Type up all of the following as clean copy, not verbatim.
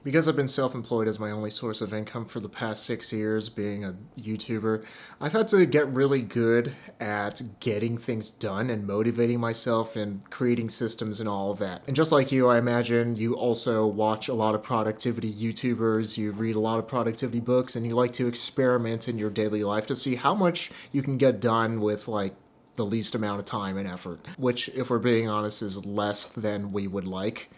Because I've been self-employed as my only source of income for the past 6 years, being a YouTuber, I've had to get really good at getting things done and motivating myself and creating systems and all of that. And just like you, I imagine you also watch a lot of productivity YouTubers, you read a lot of productivity books, and you like to experiment in your daily life to see how much you can get done with the least amount of time and effort, which, if we're being honest, is less than we would like.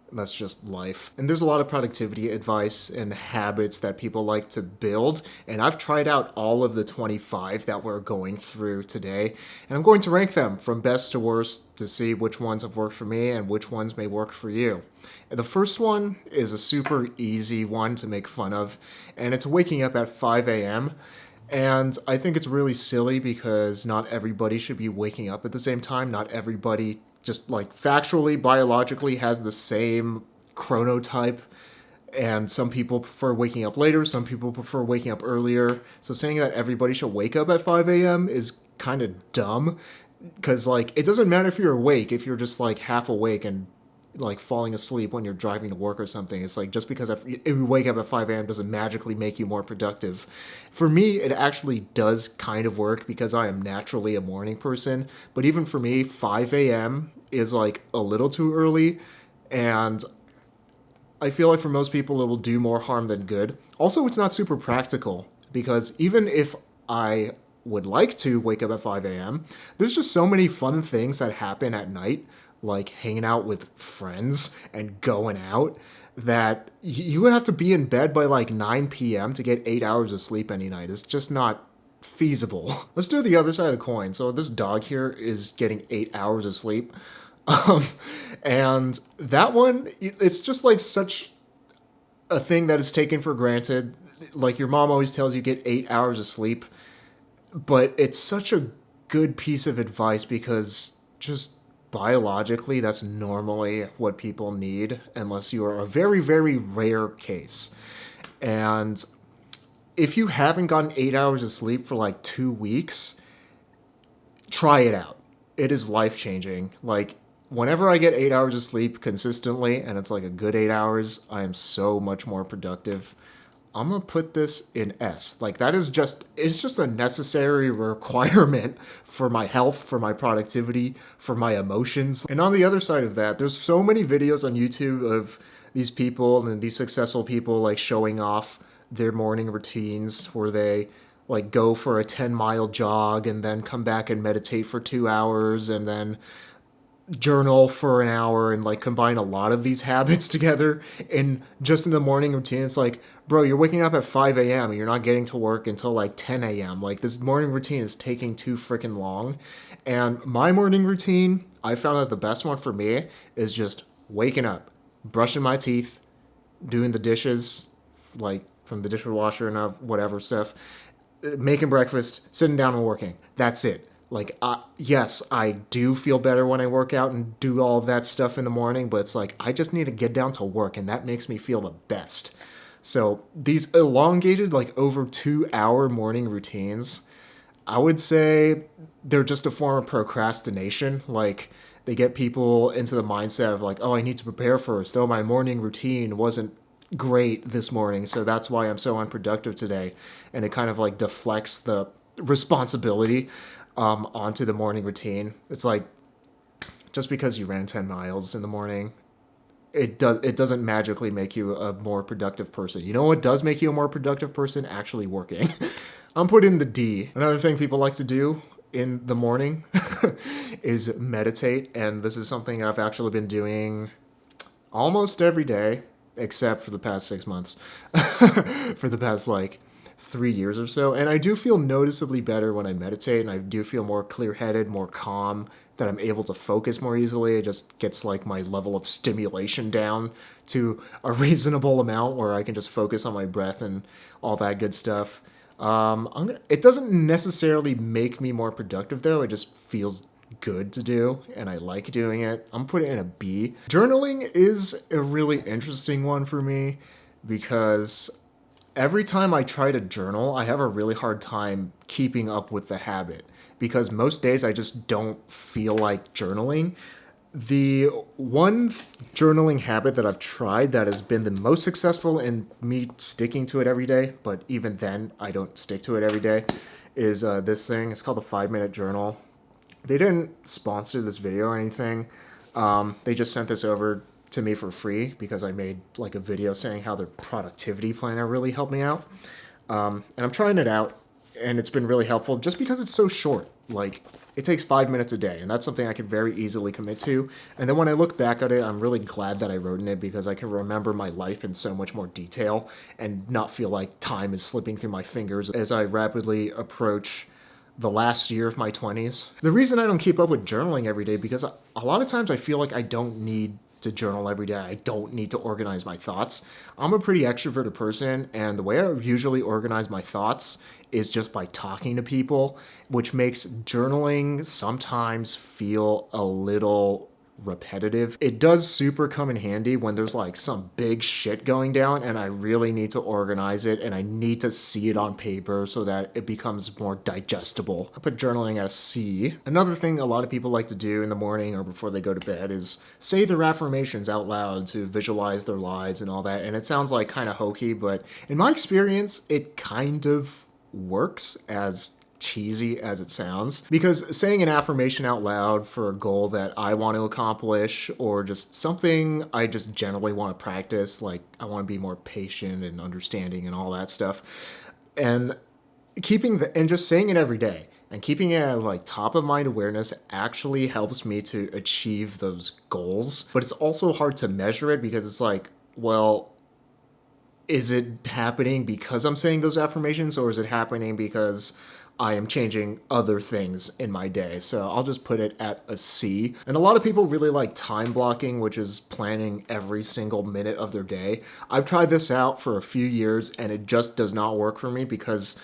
That's just life. And there's a lot of productivity advice and habits that people like to build. And I've tried out all of the 25 that we're going through today. And I'm going to rank them from best to worst to see which ones have worked for me and which ones may work for you. And the first one is a super easy one to make fun of, and it's waking up at 5 a.m. And I think it's really silly because not everybody should be waking up at the same time. Not everybody just factually, biologically has the same chronotype. And some people prefer waking up later, some people prefer waking up earlier. So saying that everybody should wake up at 5 a.m. is kind of dumb because it doesn't matter if you're awake, if you're just half awake and falling asleep when you're driving to work or something. It's just because if you wake up at 5 a.m. doesn't magically make you more productive. For me, it actually does kind of work because I am naturally a morning person. But even for me, 5 a.m. is a little too early. And I feel like for most people, it will do more harm than good. Also, it's not super practical because even if I would like to wake up at 5 a.m., there's just so many fun things that happen at night, like hanging out with friends and going out, that you would have to be in bed by 9 p.m. to get 8 hours of sleep any night. It's just not feasible. Let's do the other side of the coin. So this dog here is getting 8 hours of sleep. Um, and that one, it's just such a thing that is taken for granted. Like your mom always tells you get 8 hours of sleep, but it's such a good piece of advice because just biologically, that's normally what people need, unless you are a very, very rare case. And if you haven't gotten 8 hours of sleep for 2 weeks, try it out. It is life changing. Whenever I get 8 hours of sleep consistently, and it's a good 8 hours, I am so much more productive. I'm gonna put this in S. That is it's just a necessary requirement for my health, for my productivity, for my emotions. And on the other side of that, there's so many videos on YouTube of these people and these successful people showing off their morning routines where they go for a 10-mile jog and then come back and meditate for 2 hours and then journal for an hour and combine a lot of these habits together and just in the morning routine. It's bro, you're waking up at 5 a.m. and you're not getting to work until 10 a.m. This morning routine is taking too freaking long. And my morning routine, I found that the best one for me is just waking up, brushing my teeth, doing the dishes from the dishwasher and whatever stuff, making breakfast, sitting down and working. That's it. Yes, I do feel better when I work out and do all of that stuff in the morning, but it's I just need to get down to work, and that makes me feel the best. So these elongated, over 2 hour morning routines, I would say they're just a form of procrastination. They get people into the mindset of oh, I need to prepare first. Oh, my morning routine wasn't great this morning, so that's why I'm so unproductive today. And it kind of deflects the responsibility onto the morning routine. It's just because you ran 10 miles in the morning, it doesn't magically make you a more productive person. You know what does make you a more productive person? Actually working. I'm putting the D. Another thing people like to do in the morning is meditate, and this is something I've actually been doing almost every day, except for the past 6 months. For the past 3 years or so. And I do feel noticeably better when I meditate, and I do feel more clear-headed, more calm, that I'm able to focus more easily. It just gets my level of stimulation down to a reasonable amount where I can just focus on my breath and all that good stuff. It doesn't necessarily make me more productive though. It just feels good to do and I like doing it. I'm putting it in a B. Journaling is a really interesting one for me because every time I try to journal, I have a really hard time keeping up with the habit because most days I just don't feel like journaling. The one journaling habit that I've tried that has been the most successful in me sticking to it every day, but even then I don't stick to it every day, is this thing. It's called the 5 Minute Journal. They didn't sponsor this video or anything. They just sent this over to me for free because I made like a video saying how their productivity planner really helped me out. And I'm trying it out, and it's been really helpful just because it's so short. Like, it takes 5 minutes a day, and that's something I could very easily commit to. And then when I look back at it, I'm really glad that I wrote in it because I can remember my life in so much more detail and not feel like time is slipping through my fingers as I rapidly approach the last year of my 20s. The reason I don't keep up with journaling every day because a lot of times I feel like I don't need to journal every day. I don't need to organize my thoughts. I'm a pretty extroverted person, and the way I usually organize my thoughts is just by talking to people, which makes journaling sometimes feel a little repetitive. It does super come in handy when there's like some big shit going down and I really need to organize it and I need to see it on paper so that it becomes more digestible. I put journaling at a C. Another thing a lot of people like to do in the morning or before they go to bed is say their affirmations out loud to visualize their lives and all that. And it sounds like kind of hokey, but in my experience, it kind of works, as cheesy as it sounds, because saying an affirmation out loud for a goal that I want to accomplish or just something I just generally want to practice, like I want to be more patient and understanding and all that stuff, and and just saying it every day and keeping it at like top of mind awareness actually helps me to achieve those goals. But it's also hard to measure it because it's like, well, is it happening because I'm saying those affirmations or is it happening because I am changing other things in my day? So I'll just put it at a C. And a lot of people really like time blocking, which is planning every single minute of their day. I've tried this out for a few years and it just does not work for me because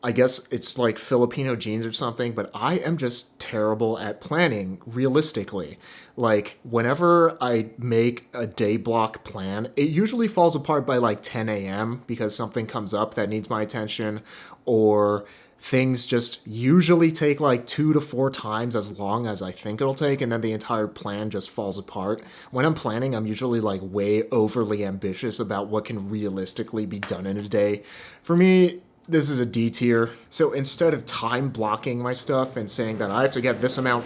I guess it's like Filipino genes or something, but I am just terrible at planning realistically. Like, whenever I make a day block plan, it usually falls apart by like 10 a.m. because something comes up that needs my attention, or things just usually take like 2 to 4 times as long as I think it'll take, and then the entire plan just falls apart. When I'm planning, I'm usually like way overly ambitious about what can realistically be done in a day. For me, this is a D tier. So instead of time blocking my stuff and saying that I have to get this amount,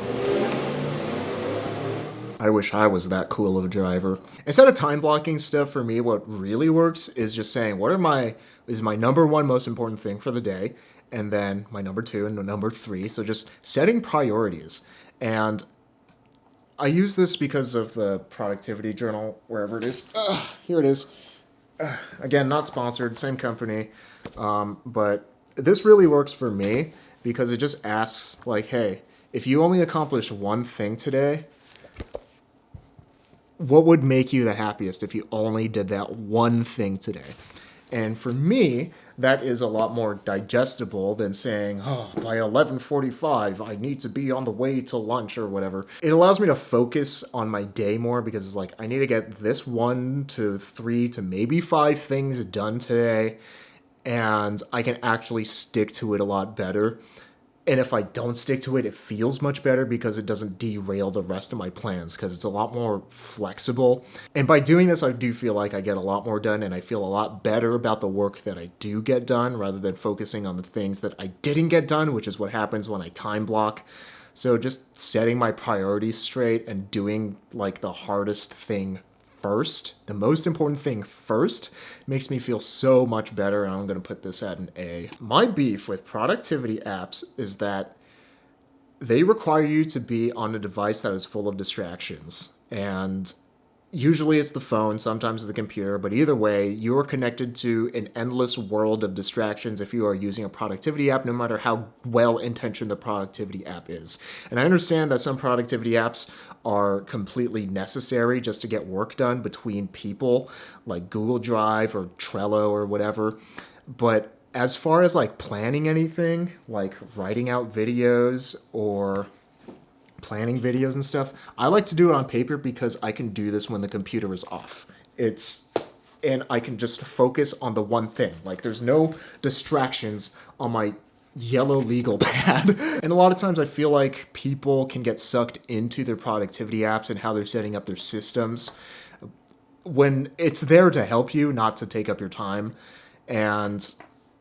I wish I was that cool of a driver. Instead of time blocking stuff, for me, what really works is just saying, is my number one most important thing for the day, and then my number two and number three. So just setting priorities. And I use this because of the productivity journal, wherever it is. Here it is. Again, not sponsored, same company. But this really works for me because it just asks, like, hey, if you only accomplished one thing today, what would make you the happiest if you only did that one thing today? And for me, that is a lot more digestible than saying, oh, by 11:45, I need to be on the way to lunch or whatever. It allows me to focus on my day more because it's like, I need to get this 1 to 3 to maybe 5 things done today, and I can actually stick to it a lot better. And if I don't stick to it, it feels much better because it doesn't derail the rest of my plans because it's a lot more flexible. And by doing this, I do feel like I get a lot more done and I feel a lot better about the work that I do get done rather than focusing on the things that I didn't get done, which is what happens when I time block. So just setting my priorities straight and doing like the hardest thing first, the most important thing first, makes me feel so much better, and I'm going to put this at an A. My beef with productivity apps is that they require you to be on a device that is full of distractions. And usually it's the phone, sometimes it's the computer, but either way, you're connected to an endless world of distractions if you are using a productivity app, no matter how well-intentioned the productivity app is. And I understand that some productivity apps are completely necessary just to get work done between people, like Google Drive or Trello or whatever. But as far as like planning anything, like writing out videos or planning videos and stuff, I like to do it on paper because I can do this when the computer is off. And I can just focus on the one thing. Like, there's no distractions on my yellow legal pad. And a lot of times I feel like people can get sucked into their productivity apps and how they're setting up their systems when it's there to help you, not to take up your time. And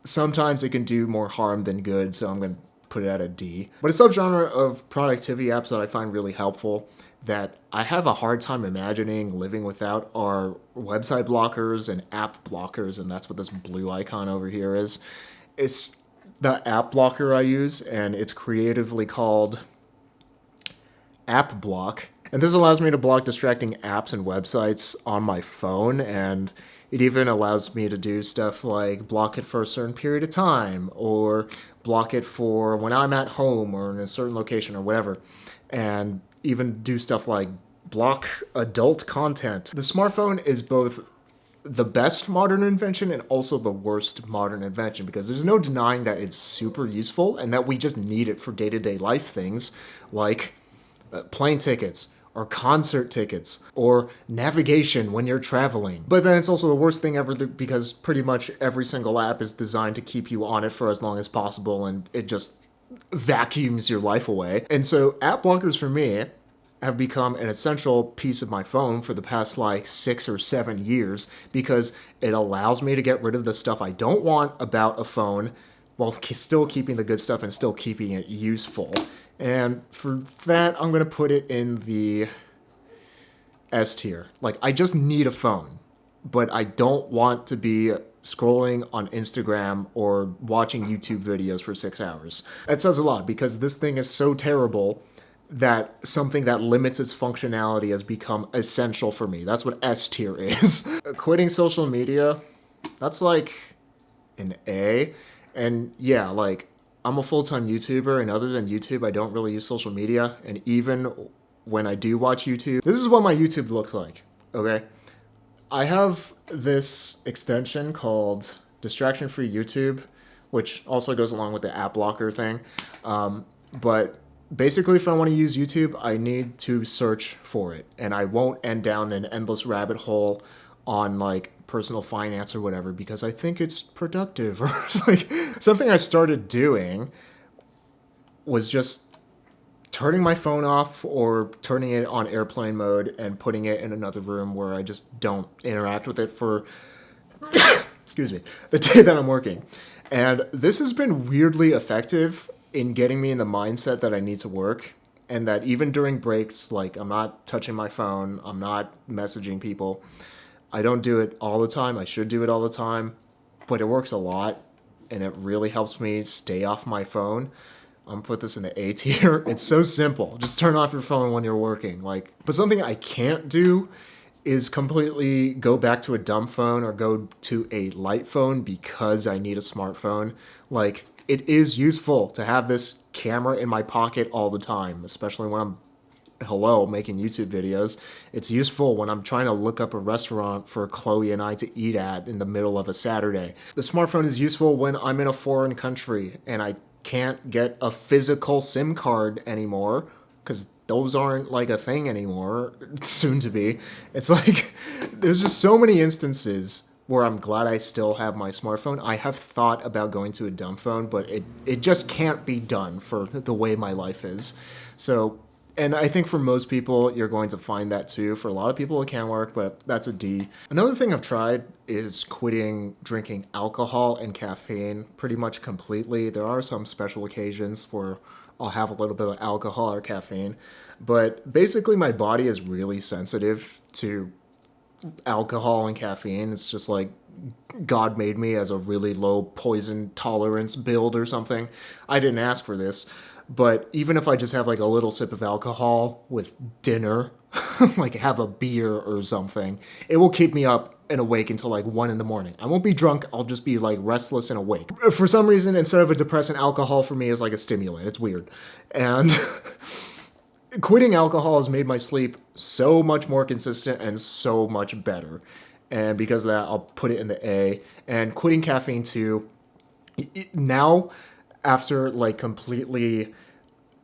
sometimes it can do more harm than good, so I'm going to put it at a D. But a subgenre of productivity apps that I find really helpful that I have a hard time imagining living without are website blockers and app blockers, and that's what this blue icon over here is. It's the app blocker I use, and it's creatively called App Block. And this allows me to block distracting apps and websites on my phone, and it even allows me to do stuff like block it for a certain period of time, or block it for when I'm at home or in a certain location or whatever. And even do stuff like block adult content. The smartphone is both the best modern invention and also the worst modern invention, because there's no denying that it's super useful and that we just need it for day-to-day life things like plane tickets or concert tickets or navigation when you're traveling. But then it's also the worst thing ever because pretty much every single app is designed to keep you on it for as long as possible, and it just vacuums your life away. And so app blockers for me have become an essential piece of my phone for the past like 6 or 7 years, because it allows me to get rid of the stuff I don't want about a phone while still keeping the good stuff and still keeping it useful. And for that, I'm going to put it in the S tier. Like, I just need a phone, but I don't want to be scrolling on Instagram or watching YouTube videos for 6 hours. That says a lot, because this thing is so terrible that something that limits its functionality has become essential for me. That's what S tier is. Quitting social media, that's like an A. And yeah, like, I'm a full-time YouTuber, and other than YouTube, I don't really use social media. And even when I do watch YouTube, this is what my YouTube looks like, okay? I have this extension called Distraction Free YouTube, which also goes along with the app blocker thing. But basically, if I want to use YouTube, I need to search for it, and I won't end down an endless rabbit hole on like personal finance or whatever, because I think it's productive. Or like something I started doing was just turning my phone off or turning it on airplane mode and putting it in another room where I just don't interact with it for excuse me, the day that I'm working. And this has been weirdly effective in getting me in the mindset that I need to work, and that even during breaks, like, I'm not touching my phone, I'm not messaging people. I don't do it all the time. I should do it all the time, but it works a lot, and it really helps me stay off my phone. I'm gonna put this in the A tier. It's so simple. Just turn off your phone when you're working. Like, but something I can't do is completely go back to a dumb phone or go to a light phone because I need a smartphone. Like, it is useful to have this camera in my pocket all the time, especially when I'm making YouTube videos. It's useful when I'm trying to look up a restaurant for Chloe and I to eat at in the middle of a Saturday. The smartphone is useful when I'm in a foreign country and I can't get a physical SIM card anymore, because those aren't like a thing anymore, soon to be. It's like, there's just so many instances where I'm glad I still have my smartphone. I have thought about going to a dumb phone, but it just can't be done for the way my life is. So, and I think for most people, you're going to find that too. For a lot of people, it can work, but that's a D. Another thing I've tried is quitting drinking alcohol and caffeine pretty much completely. There are some special occasions where I'll have a little bit of alcohol or caffeine, but basically my body is really sensitive to alcohol and caffeine. It's just like God made me as a really low poison tolerance build or something. I didn't ask for this, but even if I just have like a little sip of alcohol with dinner, like have a beer or something, it will keep me up and awake until like 1 in the morning. I won't be drunk, I'll just be like restless and awake. For some reason, instead of a depressant, alcohol for me is like a stimulant. It's weird. And quitting alcohol has made my sleep so much more consistent and so much better. And because of that, I'll put it in the A. And quitting caffeine too. Now, after like completely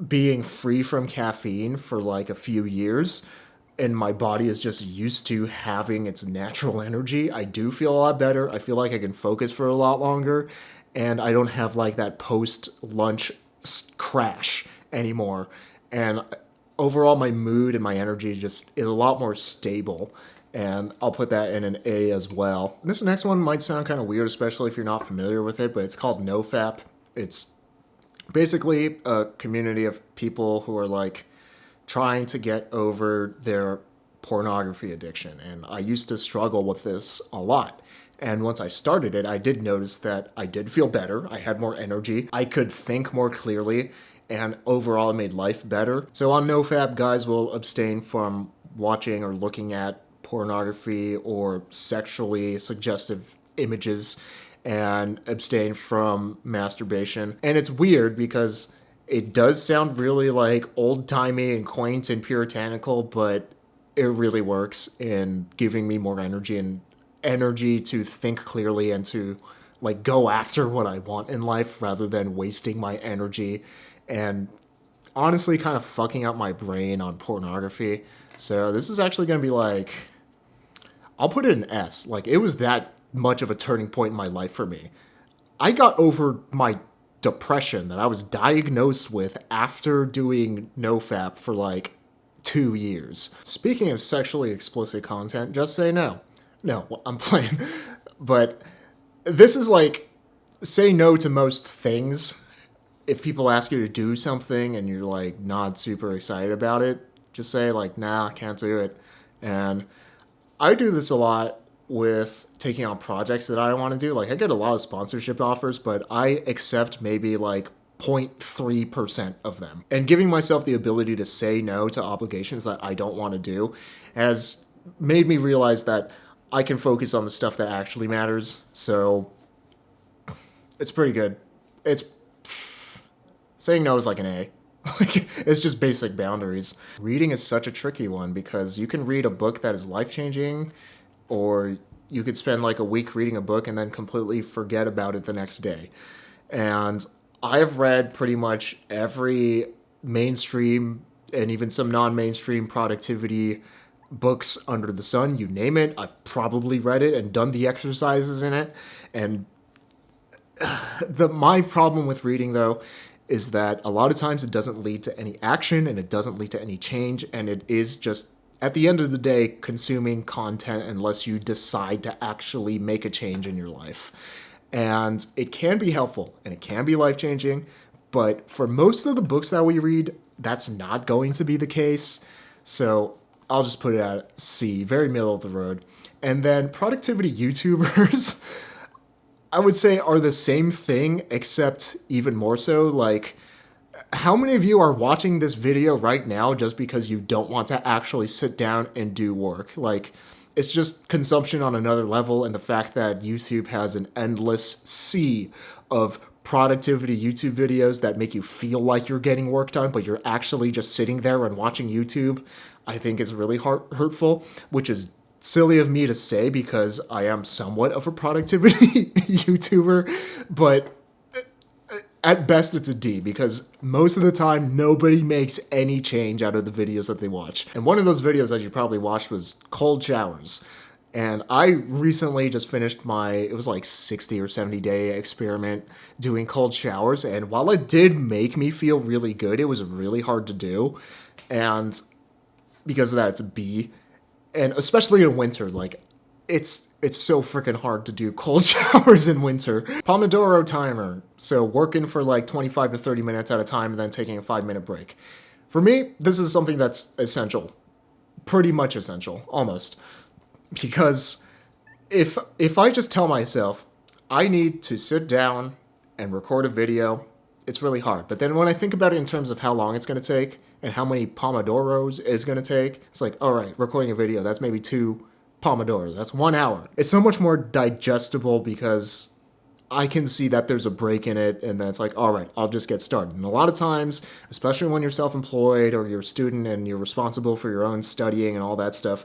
being free from caffeine for like a few years, and my body is just used to having its natural energy, I do feel a lot better. I feel like I can focus for a lot longer. and I don't have like that post lunch crash anymore. And overall, my mood and my energy just is a lot more stable. And I'll put that in an A as well. This next one might sound kind of weird, especially if you're not familiar with it, but it's called Nofap. It's basically a community of people who are like trying to get over their pornography addiction. And I used to struggle with this a lot. And once I started it, I did notice that I did feel better. I had more energy. I could think more clearly. And overall, it made life better. So on NoFap, guys will abstain from watching or looking at pornography or sexually suggestive images and abstain from masturbation. And it's weird because it does sound really like old-timey and quaint and puritanical, but it really works in giving me more energy and energy to think clearly and to like go after what I want in life rather than wasting my energy and honestly kind of fucking up my brain on pornography. So this is actually going to be like, I'll put it an S. Like, it was that much of a turning point in my life for me. I got over my depression that I was diagnosed with after doing NoFap for like 2 years. Speaking of sexually explicit content, just say no. No, I'm playing. But this is like, say no to most things. If people ask you to do something and you're like not super excited about it, just say like, nah, I can't do it. And I do this a lot with taking on projects that I don't want to do. Like, I get a lot of sponsorship offers, but I accept maybe like 0.3% of them. And giving myself the ability to say no to obligations that I don't want to do has made me realize that I can focus on the stuff that actually matters. So it's pretty good. It's saying no is like an A. Like, it's just basic boundaries. Reading is such a tricky one because you can read a book that is life-changing, or you could spend like a week reading a book and then completely forget about it the next day. And I've read pretty much every mainstream and even some non-mainstream productivity books under the sun, you name it. I've probably read it and done the exercises in it. And my problem with reading, though, is that a lot of times it doesn't lead to any action and it doesn't lead to any change, and it is just, at the end of the day, consuming content unless you decide to actually make a change in your life. And it can be helpful and it can be life-changing, but for most of the books that we read, that's not going to be the case. So I'll just put it at C, very middle of the road. And then productivity YouTubers, I would say, are the same thing, except even more so. Like, how many of you are watching this video right now just because you don't want to actually sit down and do work? Like, it's just consumption on another level, and the fact that YouTube has an endless sea of productivity YouTube videos that make you feel like you're getting work done, but you're actually just sitting there and watching YouTube, I think is really hurtful, which is silly of me to say because I am somewhat of a productivity YouTuber, but at best it's a D because most of the time nobody makes any change out of the videos that they watch. And one of those videos that you probably watched was cold showers. And I recently just finished it was like 60 or 70 day experiment doing cold showers. And while it did make me feel really good, it was really hard to do. And because of that, it's a B. And especially in winter, like, it's so freaking hard to do cold showers in winter. Pomodoro timer. So working for like 25 to 30 minutes at a time and then taking a 5-minute break. For me, this is something that's essential. Pretty much essential, almost. Because if I just tell myself, I need to sit down and record a video, it's really hard. But then when I think about it in terms of how long it's going to take and how many Pomodoros it's going to take, it's like, all right, recording a video, that's maybe 2 Pomodoros. That's 1 hour. It's so much more digestible because I can see that there's a break in it, and then it's like, all right, I'll just get started. And a lot of times, especially when you're self-employed or you're a student and you're responsible for your own studying and all that stuff,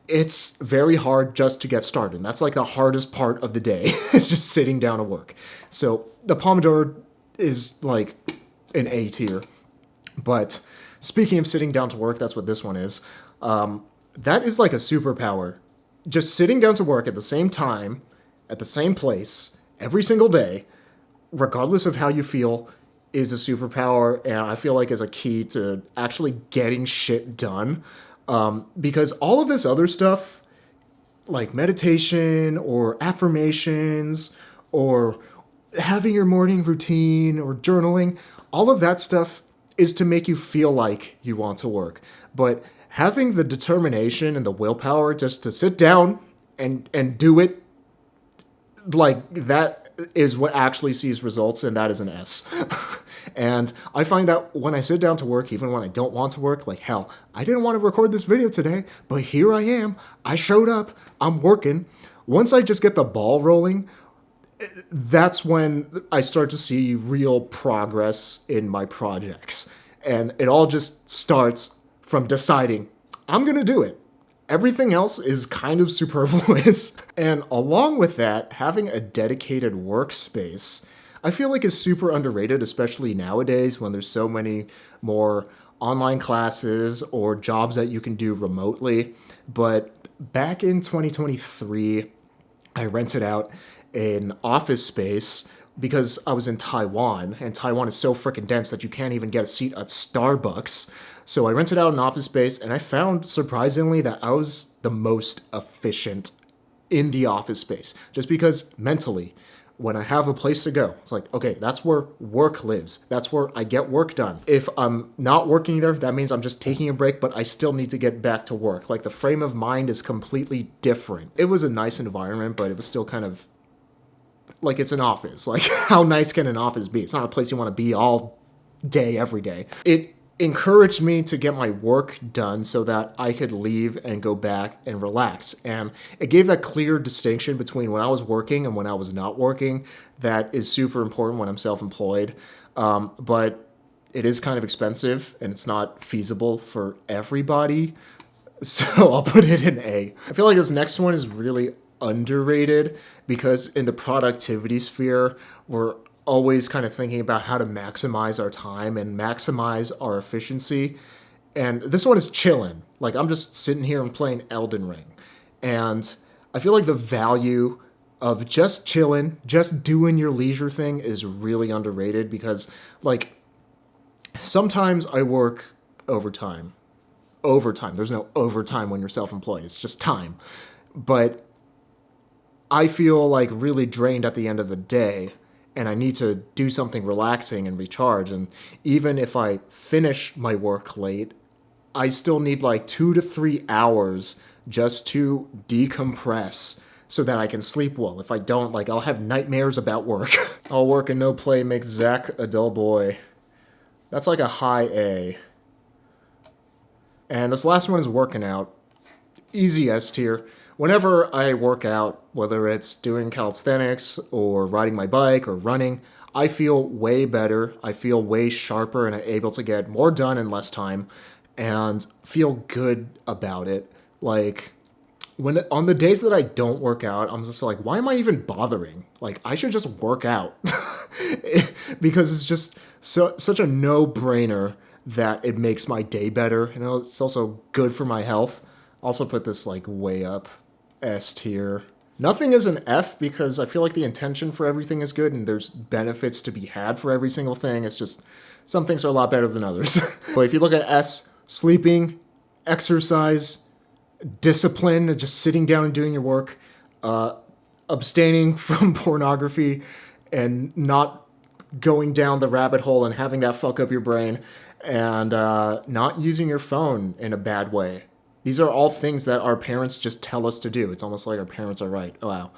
it's very hard just to get started. And that's like the hardest part of the day, is just sitting down to work. So the Pomodoro is like an A tier. But speaking of sitting down to work, that's what this one is. That is like a superpower. Just sitting down to work at the same time, at the same place, every single day, regardless of how you feel, is a superpower, and I feel like is a key to actually getting shit done. Because all of this other stuff, like meditation or affirmations or having your morning routine or journaling, all of that stuff is to make you feel like you want to work. But having the determination and the willpower just to sit down and do it, like that is what actually sees results, and that is an S. And I find that when I sit down to work, even when I don't want to work, like hell, I didn't want to record this video today, but here I am. I showed up. I'm working. Once I just get the ball rolling, that's when I start to see real progress in my projects. And it all just starts from deciding I'm going to do it. Everything else is kind of superfluous. And along with that, having a dedicated workspace, I feel like is super underrated, especially nowadays when there's so many more online classes or jobs that you can do remotely. But back in 2023, I rented out an office space because I was in Taiwan, and Taiwan is so freaking dense that you can't even get a seat at Starbucks. So I rented out an office space, and I found surprisingly that I was the most efficient in the office space, just because mentally, when I have a place to go, it's like, okay, that's where work lives. That's where I get work done. If I'm not working there, that means I'm just taking a break, but I still need to get back to work. Like the frame of mind is completely different. It was a nice environment, but it was still kind of like it's an office. Like, how nice can an office be? It's not a place you want to be all day, every day. It encouraged me to get my work done so that I could leave and go back and relax. And it gave that clear distinction between when I was working and when I was not working. That is super important when I'm self-employed. But it is kind of expensive and it's not feasible for everybody. So I'll put it in A. I feel like this next one is really underrated because in the productivity sphere, we're always kind of thinking about how to maximize our time and maximize our efficiency. And this one is chillin'. Like I'm just sitting here and playing Elden Ring. And I feel like the value of just chillin', just doing your leisure thing is really underrated because like sometimes I work overtime. Overtime. There's no overtime when you're self-employed. It's just time. But I feel like really drained at the end of the day and I need to do something relaxing and recharge. And even if I finish my work late, I still need like 2 to 3 hours just to decompress so that I can sleep well. If I don't, like, I'll have nightmares about work. All work and no play makes Zach a dull boy. That's like a high A. And this last one is working out. Easy S tier. Whenever I work out, whether it's doing calisthenics or riding my bike or running, I feel way better. I feel way sharper and I'm able to get more done in less time and feel good about it. Like when on the days that I don't work out, I'm just like, why am I even bothering? Like I should just work out. Because it's just such a no-brainer that it makes my day better. You know, it's also good for my health. Also put this like way up. S tier. Nothing is an F because I feel like the intention for everything is good and there's benefits to be had for every single thing. It's just some things are a lot better than others. But if you look at S, sleeping, exercise, discipline, just sitting down and doing your work, abstaining from pornography, and not going down the rabbit hole and having that fuck up your brain, and not using your phone in a bad way. These are all things that our parents just tell us to do. It's almost like our parents are right. Oh, wow.